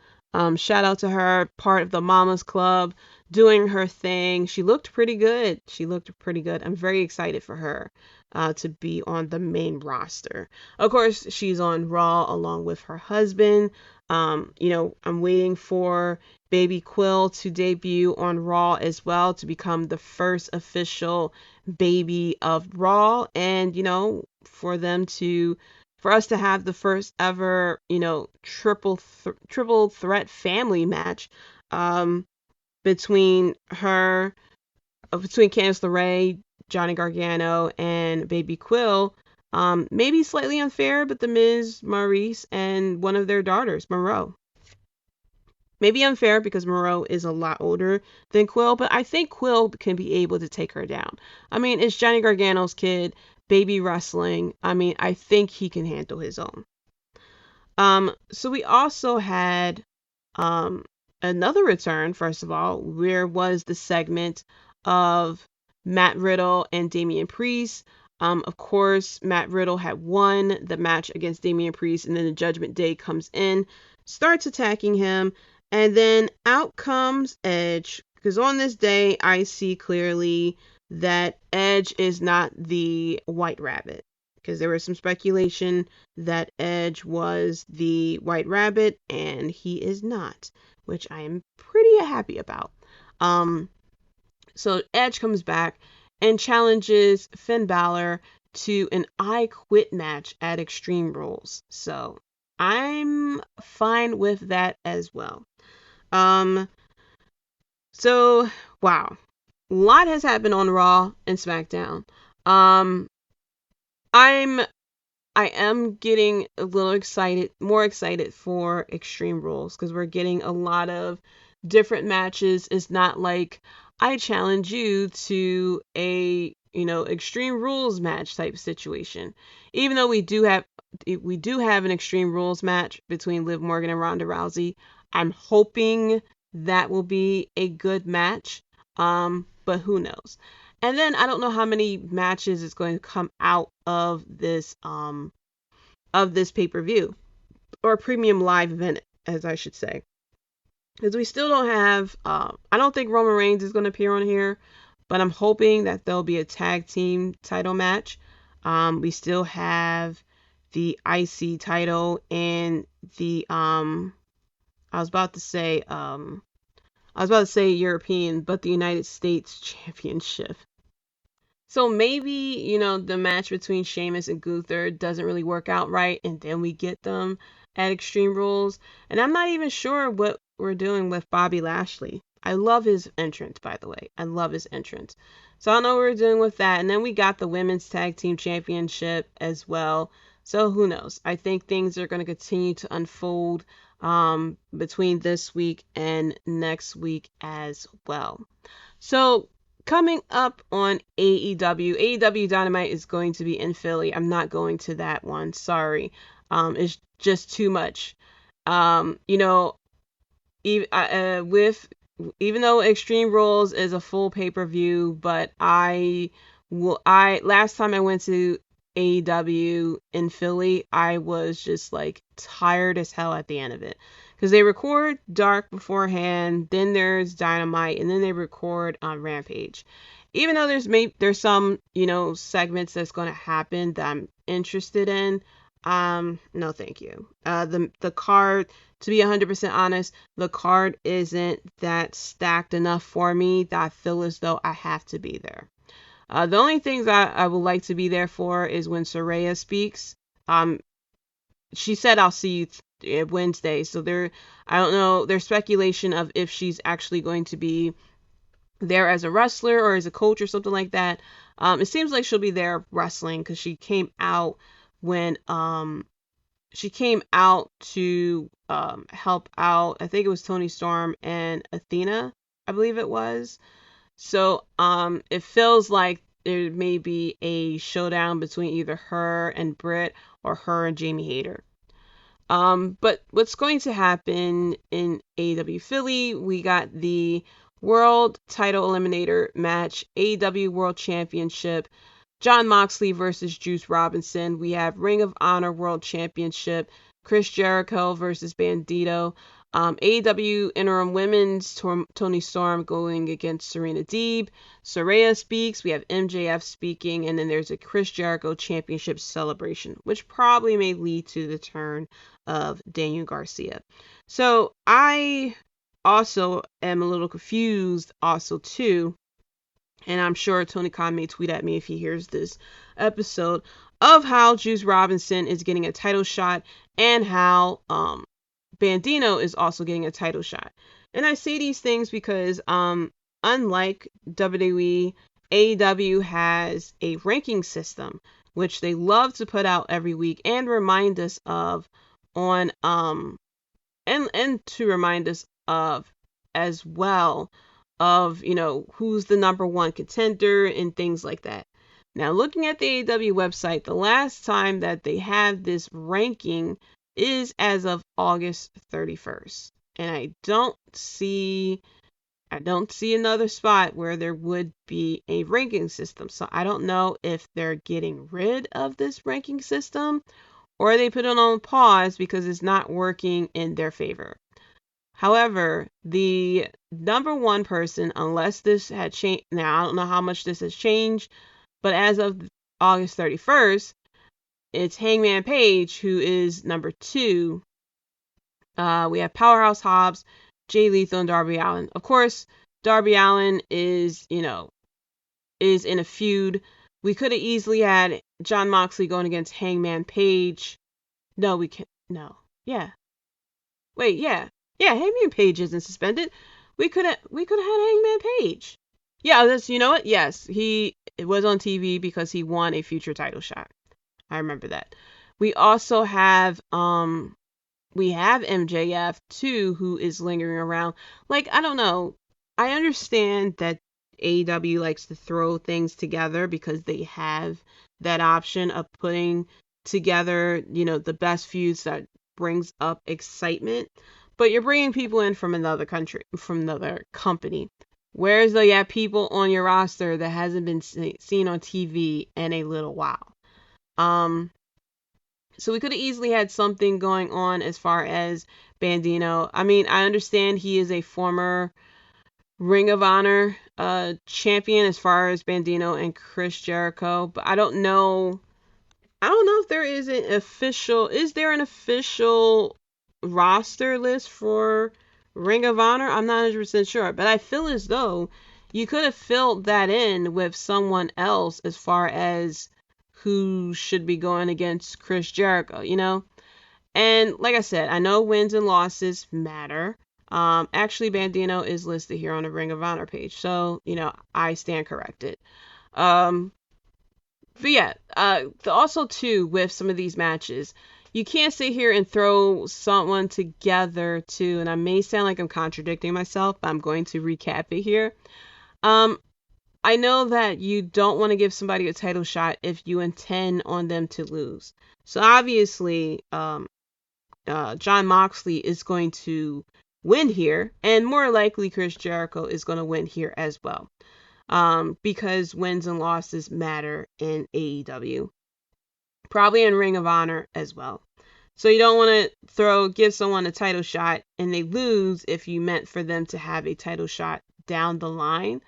Shout out to her, part of the Mamas Club, doing her thing. She looked pretty good. I'm very excited for her to be on the main roster. Of course, she's on Raw along with her husband. I'm waiting for Baby Quill to debut on Raw as well, to become the first official baby of Raw, and for us to have the first ever, triple threat family match between Candice LeRae, Johnny Gargano, and Baby Quill. Maybe slightly unfair, but The Miz, Maurice, and one of their daughters, Moreau. Maybe unfair because Moreau is a lot older than Quill, but I think Quill can be able to take her down. I mean, it's Johnny Gargano's kid, baby wrestling. I mean, I think he can handle his own. So we also had another return, first of all, where was the segment of Matt Riddle and Damian Priest. Of course, Matt Riddle had won the match against Damian Priest, and then the Judgment Day comes in, starts attacking him, and then out comes Edge, because on this day, I see clearly that Edge is not the White Rabbit, because there was some speculation that Edge was the White Rabbit, and he is not, which I am pretty happy about. So Edge comes back and challenges Finn Balor to an I Quit match at Extreme Rules. So I'm fine with that as well. So wow, a lot has happened on Raw and SmackDown. I am getting a little more excited for Extreme Rules, because we're getting a lot of different matches. It's not like I challenge you to a, Extreme Rules match type situation. Even though we do have an Extreme Rules match between Liv Morgan and Ronda Rousey, I'm hoping that will be a good match. But who knows? And then I don't know how many matches is going to come out of this pay-per-view, or premium live event, as I should say. Because we still don't have, I don't think Roman Reigns is going to appear on here, but I'm hoping that there'll be a tag team title match. We still have the IC title and the I was about to say European, but the United States Championship. So maybe, the match between Sheamus and Gunther doesn't really work out right, and then we get them at Extreme Rules. And I'm not even sure what we're doing with Bobby Lashley. I love his entrance, by the way. I love his entrance. So I don't know what we're doing with that. And then we got the Women's Tag Team Championship as well. So who knows? I think things are going to continue to unfold between this week and next week as well. So coming up on AEW Dynamite is going to be in Philly. I'm not going to that one. Sorry. It's just too much. Even though Extreme Rules is a full pay-per-view, but last time I went to AEW in Philly, I was just like tired as hell at the end of it. Because they record Dark beforehand, then there's Dynamite, and then they record on Rampage. Even though there's some, segments that's going to happen that I'm interested in, no thank you. The card, to be 100% honest, the card isn't that stacked enough for me that I feel as though I have to be there. The only things I would like to be there for is when Saraya speaks. She said I'll see you Wednesday, so I don't know, there's speculation of if she's actually going to be there as a wrestler or as a coach or something like that. It seems like she'll be there wrestling because she came out when to help out. I think it was Toni Storm and Athena, I believe it was. So it feels like there may be a showdown between either her and Britt or her and Jamie Hayter. But what's going to happen in AEW Philly, we got the World Title Eliminator match, AEW World Championship, Jon Moxley versus Juice Robinson. We have Ring of Honor World Championship, Chris Jericho versus Bandito. AEW Interim Women's Toni Storm going against Serena Deeb. Saraya speaks. We have MJF speaking. And then there's a Chris Jericho Championship celebration, which probably may lead to the turn of Daniel Garcia. So I also am a little confused also too. And I'm sure Tony Khan may tweet at me if he hears this episode, of how Juice Robinson is getting a title shot and how Bandito is also getting a title shot. And I say these things because unlike WWE, AEW has a ranking system which they love to put out every week and remind us of and to remind us of as well of, who's the number one contender and things like that. Now, looking at the AEW website, the last time that they have this ranking is as of August 31st. And I don't see another spot where there would be a ranking system. So I don't know if they're getting rid of this ranking system or they put it on pause because it's not working in their favor. However, the number one person, unless this had changed, now I don't know how much this has changed, but as of August 31st, it's Hangman Page, who is number 2. We have Powerhouse Hobbs, Jay Lethal, and Darby Allin. Of course, Darby Allin is in a feud. We could have easily had Jon Moxley going against Hangman Page. No, we can't. No. Yeah. Wait, yeah. Yeah, Hangman Page isn't suspended. We could have had Hangman Page. Yeah, you know what? Yes, it was on TV because he won a future title shot. I remember that. We also have MJF too, who is lingering around. Like, I don't know. I understand that AEW likes to throw things together because they have that option of putting together, the best feuds that brings up excitement. But you're bringing people in from another country, from another company. Whereas though you have people on your roster that hasn't been seen on TV in a little while. So we could have easily had something going on as far as Bandito. I mean, I understand he is a former Ring of Honor champion as far as Bandito and Chris Jericho, but I don't know if there is an official roster list for Ring of Honor. I'm not 100% sure, but I feel as though you could have filled that in with someone else as far as who should be going against Chris Jericho, you know? And like I said, I know wins and losses matter. Actually, Bandino is listed here on the Ring of Honor page, so, you know, I stand corrected. But yeah, also too, with some of these matches, you can't sit here and throw someone together too, and I may sound like I'm contradicting myself, but I'm going to recap it here. I know that you don't want to give somebody a title shot if you intend on them to lose. So obviously, Jon Moxley is going to win here, and more likely Chris Jericho is going to win here as well. Because wins and losses matter in AEW. Probably in Ring of Honor as well. So you don't want to give someone a title shot and they lose if you meant for them to have a title shot down the line.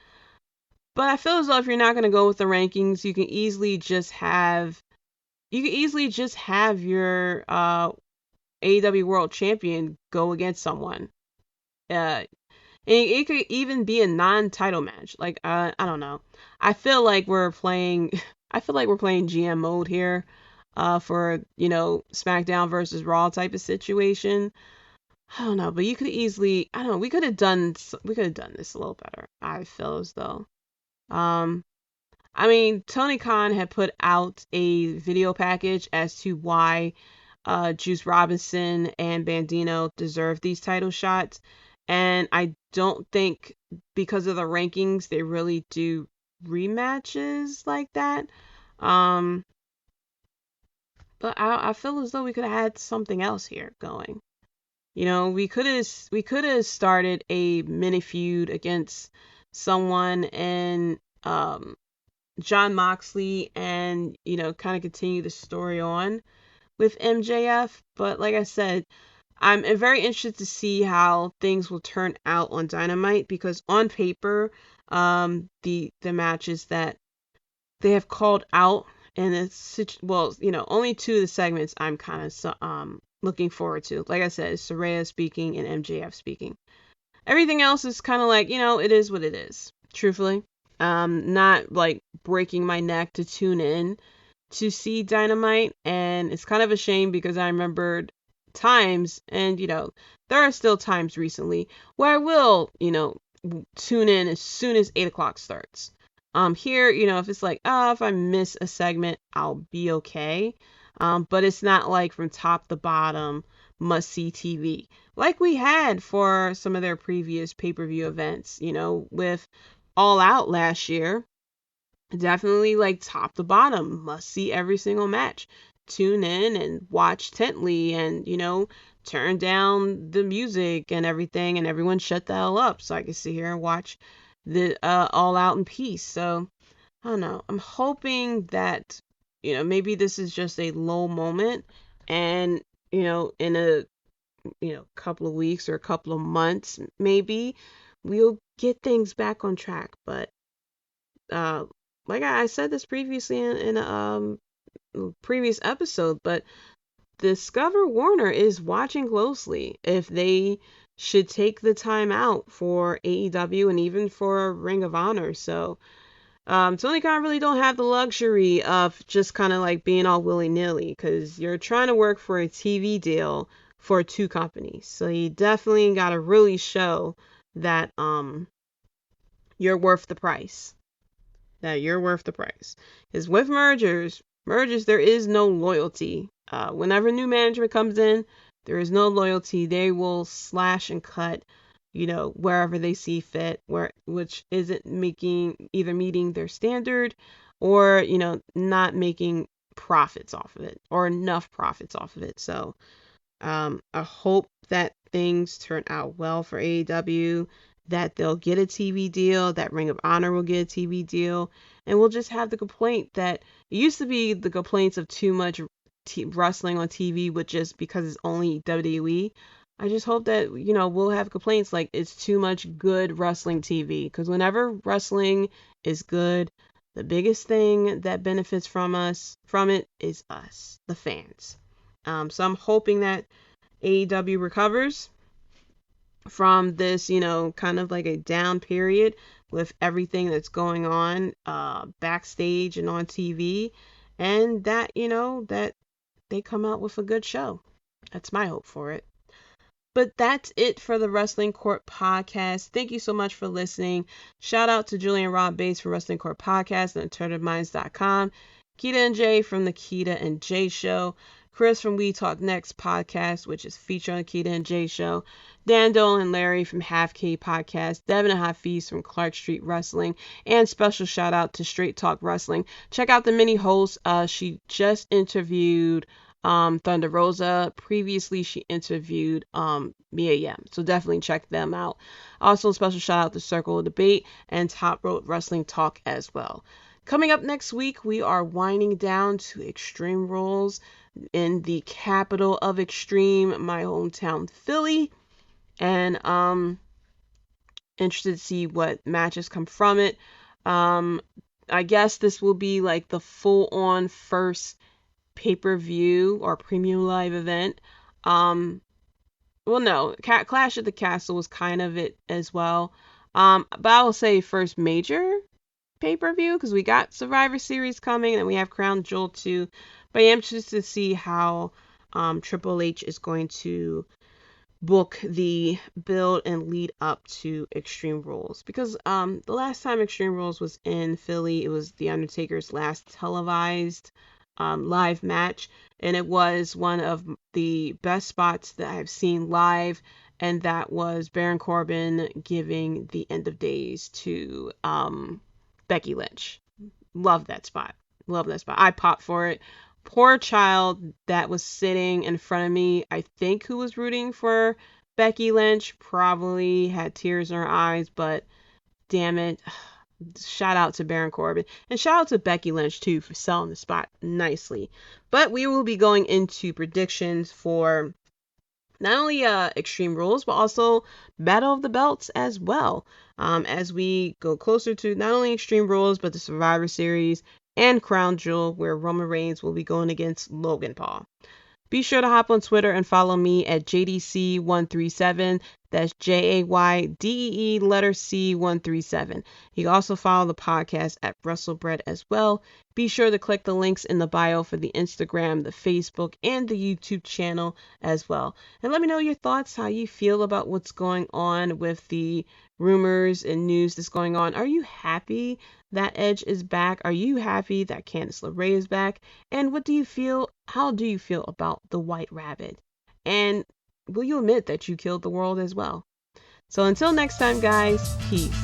But I feel as though if you're not going to go with the rankings, you can easily just have your AEW World Champion go against someone. It could even be a non-title match. Like, I don't know. I feel like we're playing GM mode here, for, you know, SmackDown versus Raw type of situation. I don't know, but you could easily, I don't know, we could have done this a little better. I feel as though. I mean, Tony Khan had put out a video package as to why Juice Robinson and Bandino deserve these title shots. And I don't think because of the rankings, they really do rematches like that. But I feel as though we could have had something else here going. You know, we could have started a mini feud against someone and Jon Moxley and, you know, kind of continue the story on with MJF. But like I said, I'm very interested to see how things will turn out on Dynamite, because on paper, the matches that they have called out, and it's, well, you know, only two of the segments I'm kind of looking forward to. Like I said, it's Saraya speaking and MJF speaking. Everything else is kind of like, you know, it is what it is. Truthfully, not like breaking my neck to tune in to see Dynamite, and it's kind of a shame because I remembered times, and you know, there are still times recently where I will, you know, tune in as soon as 8 o'clock starts. Here, you know, if it's like, if I miss a segment, I'll be okay. But it's not like from top to bottom must see TV like we had for some of their previous pay-per-view events, you know, with All Out last year. Definitely like top to bottom must see every single match. Tune in and watch intently, and, you know, turn down the music and everything, and everyone shut the hell up so I can sit here and watch the All Out in peace. So I don't know, I'm hoping that, you know, maybe this is just a low moment, and, you know, in a, you know, couple of weeks or a couple of months maybe we'll get things back on track. But like I said this previously in a previous episode, but Discover Warner is watching closely if they should take the time out for AEW and even for Ring of Honor. So Tony Khan really don't have the luxury of just kind of like being all willy-nilly, because you're trying to work for a TV deal for two companies. So you definitely got to really show that you're worth the price. Because with mergers, there is no loyalty. Whenever new management comes in, there is no loyalty. They will slash and cut, you know, wherever they see fit, which isn't either meeting their standard, or, you know, not making profits off of it, or enough profits off of it. So I hope that things turn out well for AEW, that they'll get a TV deal, that Ring of Honor will get a TV deal, and we'll just have the complaint that it used to be the complaints of too much wrestling on TV, with just because it's only WWE. I just hope that, you know, we'll have complaints like it's too much good wrestling TV, because whenever wrestling is good, the biggest thing that benefits from it is us, the fans. So I'm hoping that AEW recovers from this, kind of like a down period with everything that's going on backstage and on TV, and that, that they come out with a good show. That's my hope for it. But that's it for the Wrestling Court Podcast. Thank you so much for listening. Shout out to Julian Rob Bates for Wrestling Court Podcast and AlternativeMinds.com. Keita and Jay from the Keita and Jay Show. Chris from We Talk Next Podcast, which is featured on the Keita and Jay Show. Dan Dolan and Larry from Half K Podcast. Devin and Hafiz from Clark Street Wrestling. And special shout out to Straight Talk Wrestling. Check out the mini host. She just interviewed Thunder Rosa. Previously, she interviewed Mia Yim. So definitely check them out. Also, special shout out to Circle of Debate and Top Rope Wrestling Talk as well. Coming up next week, we are winding down to Extreme Rules in the capital of Extreme, my hometown, Philly. And interested to see what matches come from it. I guess this will be like the full-on first pay-per-view or premium live event. Well, no, Clash at the Castle was kind of it as well. But I will say first major pay-per-view, because we got Survivor Series coming and we have Crown Jewel too. But I am interested to see how Triple H is going to book the build and lead up to Extreme Rules, because the last time Extreme Rules was in Philly, it was the Undertaker's last televised live match, and it was one of the best spots that I've seen live, and that was Baron Corbin giving the end of days to Becky Lynch. Love that spot. I popped for it. Poor child that was sitting in front of me, I think, who was rooting for Becky Lynch, probably had tears in her eyes, but damn it. Shout out to Baron Corbin, and shout out to Becky Lynch too for selling the spot nicely. But we will be going into predictions for not only Extreme Rules, but also Battle of the Belts as well, as we go closer to not only Extreme Rules, but the Survivor Series and Crown Jewel, where Roman Reigns will be going against Logan Paul. Be sure to hop on Twitter and follow me at JDC137. That's JAYDEE letter C137. You can also follow the podcast at Wrestlebread as well. Be sure to click the links in the bio for the Instagram, the Facebook, and the YouTube channel as well. And let me know your thoughts, how you feel about what's going on with the rumors and news that's going on. Are you happy that Edge is back? Are you happy that Candice LeRae is back? And how do you feel about the White Rabbit? And will you admit that you killed the world as well? So until next time, guys, peace.